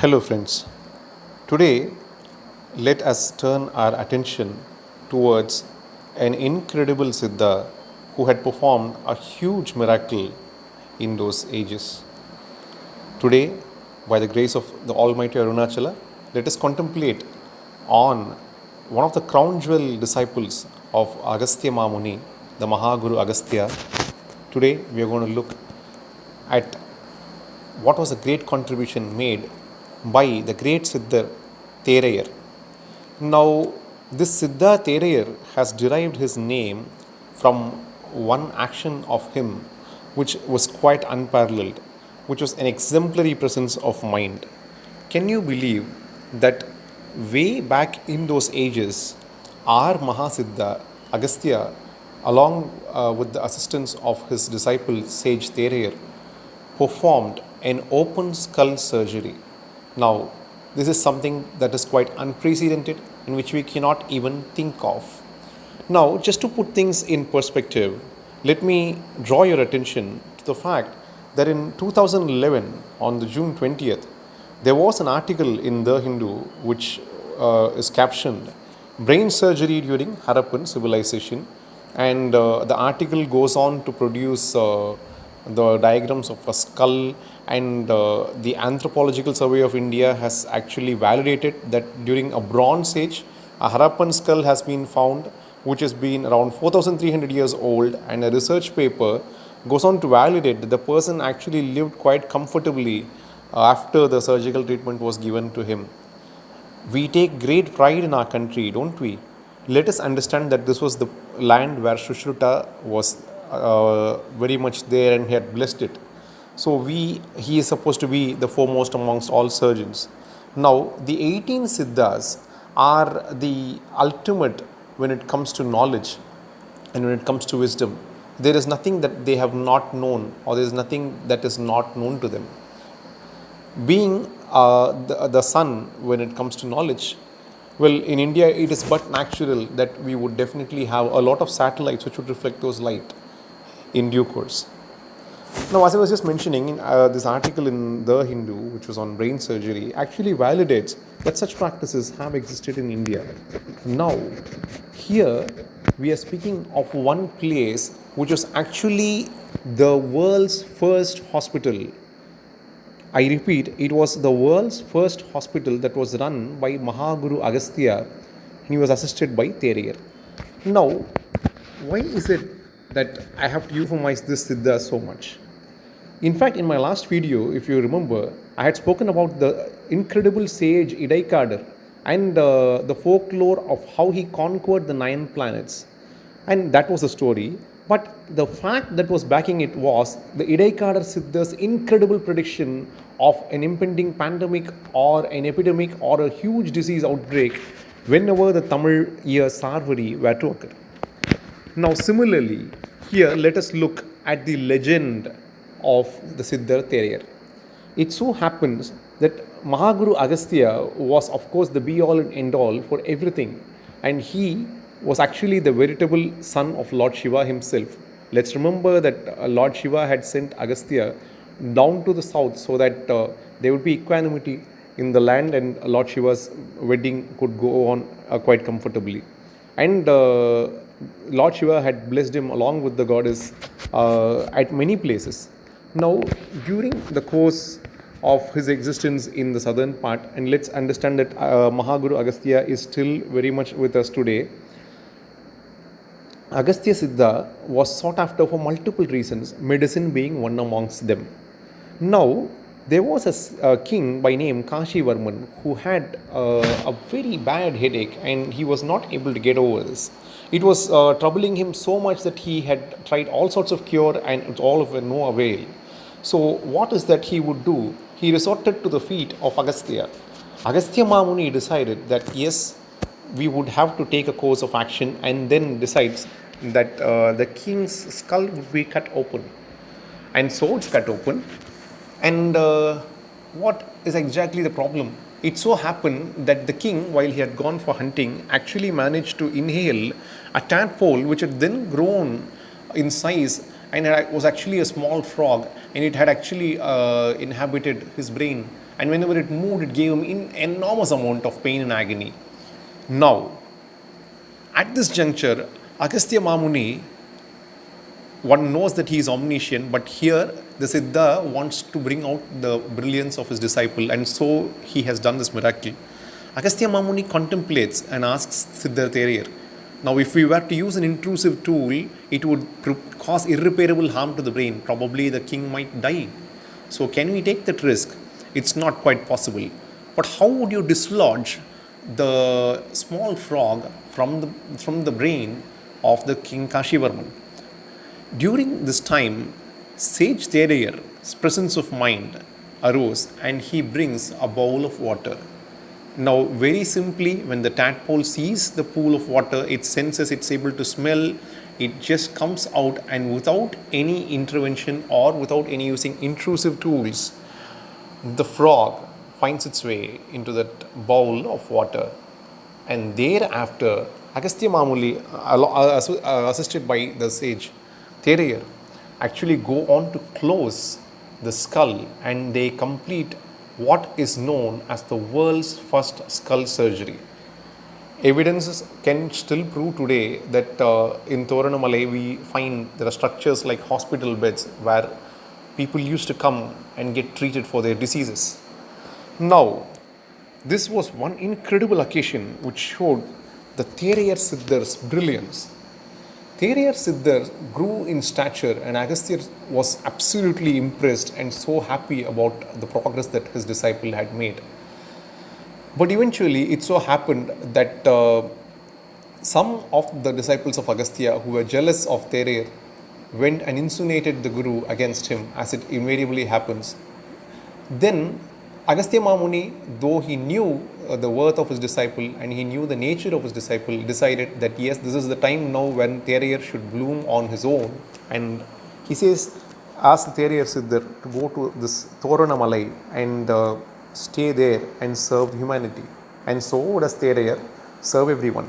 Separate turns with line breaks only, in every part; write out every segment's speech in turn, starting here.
Hello, friends. Today, let us turn our attention towards an incredible Siddha who had performed a huge miracle in those ages. Today, by the grace of the Almighty Arunachala, let us contemplate on one of the crown jewel disciples of Agastya Mamuni, the Mahaguru Agastya. Today, we are going to look at what was a great contribution made by the great Siddhar Therayar. Now, this Siddha Therayar has derived his name from one action of him which was quite unparalleled, which was an exemplary presence of mind. Can you believe that way back in those ages, our Mahasiddha Agastya, along with the assistance of his disciple Sage Therayar, performed an open skull surgery? Now, this is something that is quite unprecedented, in which we cannot even think of. Now, just to put things in perspective, let me draw your attention to the fact that in 2011, on the June 20th, there was an article in The Hindu which is captioned "Brain Surgery During Harappan Civilization," and the article goes on to produce the diagrams of a skull, and the Anthropological Survey of India has actually validated that during a Bronze Age, a Harappan skull has been found, which has been around 4,300 years old, and a research paper goes on to validate that the person actually lived quite comfortably after the surgical treatment was given to him. We take great pride in our country, don't we? Let us understand that this was the land where Sushruta was very much there, and he had blessed it. So he is supposed to be the foremost amongst all surgeons. Now, the 18 Siddhas are the ultimate when it comes to knowledge and when it comes to wisdom. There is nothing that they have not known, or there is nothing that is not known to them. Being the sun when it comes to knowledge, well, in India, it is but natural that we would definitely have a lot of satellites which would reflect those light in due course. Now, as I was just mentioning, this article in The Hindu, which was on brain surgery, actually validates that such practices have existed in India. Now, here we are speaking of one place which was actually the world's first hospital. I repeat, it was the world's first hospital that was run by Mahaguru Agastya, and he was assisted by Therayar. Now, why is it that I have to euphemize this Siddha so much? In fact, in my last video, if you remember, I had spoken about the incredible sage Idaikadar and the folklore of how he conquered the 9 planets. And that was the story. But the fact that was backing it was the Idaikadar Siddha's incredible prediction of an impending pandemic or an epidemic or a huge disease outbreak whenever the Tamil year Sarvari were to occur. Now, similarly, here let us look at the legend of the Siddhar Therayar. It so happens that Mahaguru Agastya was, of course, the be all and end all for everything, and he was actually the veritable son of Lord Shiva himself. Let's remember that Lord Shiva had sent Agastya down to the south so that there would be equanimity in the land, and Lord Shiva's wedding could go on quite comfortably. And Lord Shiva had blessed him along with the goddess at many places. Now, during the course of his existence in the southern part, and let's understand that Mahaguru Agastya is still very much with us today, Agastya Siddha was sought after for multiple reasons, medicine being one amongst them. Now, there was a king by name Kashi Varman who had a very bad headache, and he was not able to get over this. It was troubling him so much that he had tried all sorts of cure, and it's all of no avail. So what is that he would do? He resorted to the feet of Agastya. Agastya Mamuni decided that yes, we would have to take a course of action, and then decides that the king's skull would be cut open. And so it's cut open. And what is exactly the problem? It so happened that the king, while he had gone for hunting, actually managed to inhale a tadpole which had then grown in size and was actually a small frog, and it had actually inhabited his brain, and whenever it moved, it gave him enormous amount of pain and agony. Now, at this juncture, Agastya Mamuni, one knows that he is omniscient, but here the Siddha wants to bring out the brilliance of his disciple, and so he has done this miracle. Agastya Mamuni contemplates and asks Siddhartha Theriyar, now if we were to use an intrusive tool, it would cause irreparable harm to the brain. Probably the king might die. So can we take that risk? It's not quite possible. But how would you dislodge the small frog from the brain of the king Kashivarman? During this time, sage Theriyar's presence of mind arose, and he brings a bowl of water. Now, very simply, when the tadpole sees the pool of water, it senses, it's able to smell, it just comes out, and without any intervention or without any using intrusive tools, the frog finds its way into that bowl of water. And thereafter, Agastya Mamuli, assisted by the sage Theriyar, actually go on to close the skull, and they complete what is known as the world's first skull surgery. Evidences can still prove today that in Thoranamala we find there are structures like hospital beds where people used to come and get treated for their diseases. Now, this was one incredible occasion which showed the Theriyar Siddhar's brilliance. Theriyar Siddhar grew in stature, and Agastya was absolutely impressed and so happy about the progress that his disciple had made. But eventually, it so happened that some of the disciples of Agastya who were jealous of Theriyar went and insinuated the Guru against him, as it invariably happens. Then Agastya Mamuni, though he knew the worth of his disciple and he knew the nature of his disciple, decided that yes, this is the time now when Theriyar should bloom on his own. And he says, ask Theriyar Siddhar to go to this Thoranamala and stay there and serve humanity. And so does Theriyar serve everyone.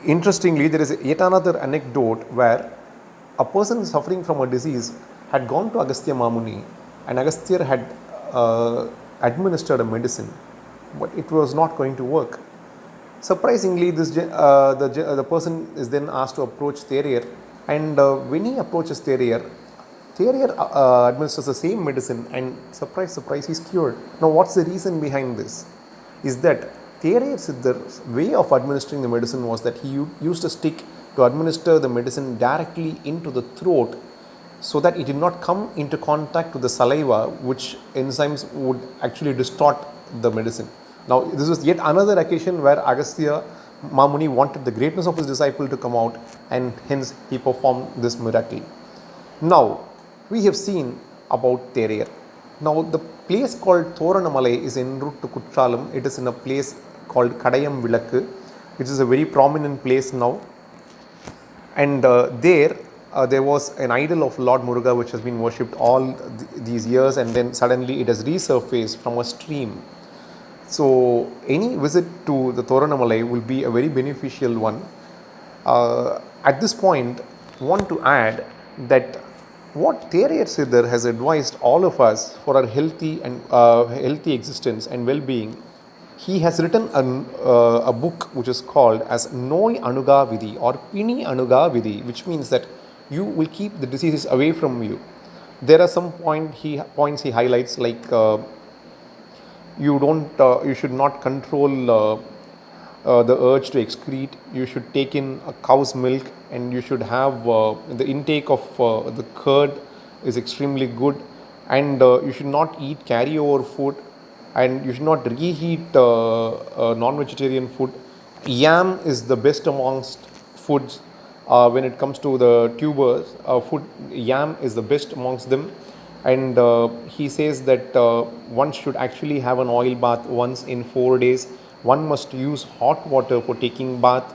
Interestingly, there is yet another anecdote where a person suffering from a disease had gone to Agastya Mamuni, and Agastya had administered a medicine, but it was not going to work. Surprisingly, the person is then asked to approach Theriyar, and when he approaches Theriyar administers the same medicine, and surprise, surprise, he's cured. Now, what's the reason behind this? Is that Theriyar Siddhar's way of administering the medicine was that he used a stick to administer the medicine directly into the throat, so that it did not come into contact with the saliva, which enzymes would actually distort the medicine. Now, this was yet another occasion where Agastya Mamuni wanted the greatness of his disciple to come out, and hence he performed this miracle. Now, we have seen about Theriyar. Now, the place called Thoranamala is en route to Kutralam. It is in a place called Kadayam Vilakku, which is a very prominent place now. And there was an idol of Lord Muruga which has been worshipped all these years, and then suddenly it has resurfaced from a stream. So, any visit to the Thoranamala will be a very beneficial one. At this point, I want to add that what Theriyar Siddhar has advised all of us for our healthy existence and well-being, he has written a book which is called as Noi Anuga Vidhi or Pini Anuga Vidhi, which means that you will keep the diseases away from you. There are some points he highlights, like you should not control the urge to excrete. You should take in a cow's milk, and you should have the intake of the curd is extremely good, and you should not eat carryover food, and you should not reheat non-vegetarian food. Yam is the best amongst foods. When it comes to the tubers, food, yam is the best amongst them. And he says that one should actually have an oil bath once in 4 days. One must use hot water for taking bath,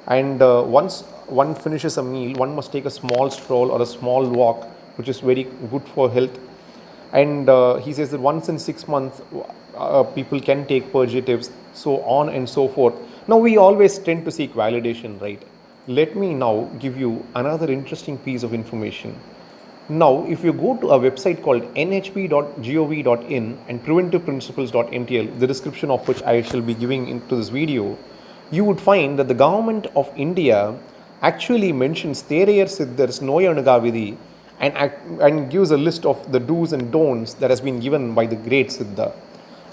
and once one finishes a meal, one must take a small stroll or a small walk, which is very good for health. And he says that once in 6 months people can take purgatives, so on and so forth. Now, we always tend to seek validation, right? Let me now give you another interesting piece of information. Now, if you go to a website called nhp.gov.in and preventiveprinciples.ntl, the description of which I shall be giving into this video, you would find that the government of India actually mentions Therayar Siddhar's Noyanugavidi and gives a list of the do's and don'ts that has been given by the great Siddha.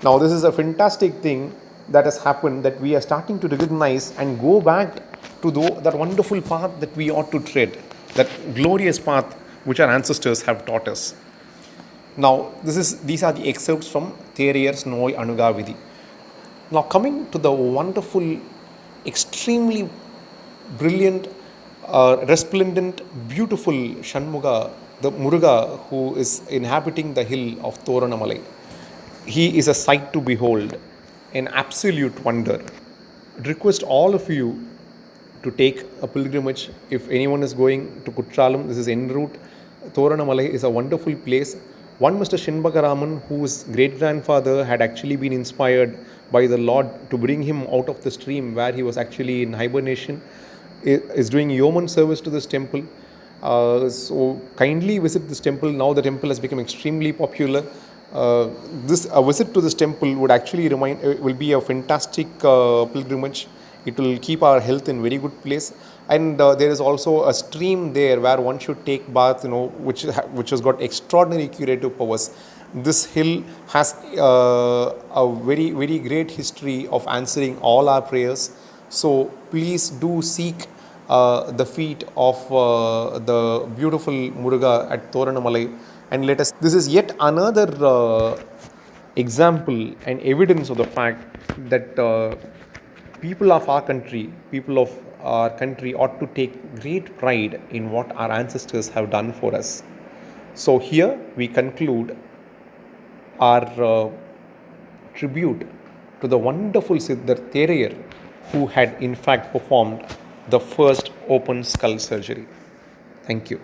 Now, this is a fantastic thing that has happened, that we are starting to recognize and go back to that wonderful path that we ought to tread, that glorious path which our ancestors have taught us. Now, these are the excerpts from Therayar's Noy Anugavidi. Now, coming to the wonderful, extremely brilliant, resplendent, beautiful Shanmuga, the Muruga who is inhabiting the hill of Toranamalai. He is a sight to behold, an absolute wonder. I request all of you to take a pilgrimage. If anyone is going to Kutralam, this is en route. Toranamalai is a wonderful place. One Mr. Shinbagaraman, whose great grandfather had actually been inspired by the Lord to bring him out of the stream where he was actually in hibernation, is doing yeoman service to this temple. So kindly visit this temple. Now the temple has become extremely popular. This a visit to this temple would actually will be a fantastic pilgrimage. It will keep our health in very good place, and there is also a stream there where one should take bath, which has got extraordinary curative powers. This hill has a very, very great history of answering all our prayers. So please do seek the feet of the beautiful Muruga at Toranamalai, and let us. This is yet another example and evidence of the fact that people of our country ought to take great pride in what our ancestors have done for us. So here we conclude our tribute to the wonderful Siddhar Therayar, who had in fact performed the first open skull surgery. Thank you.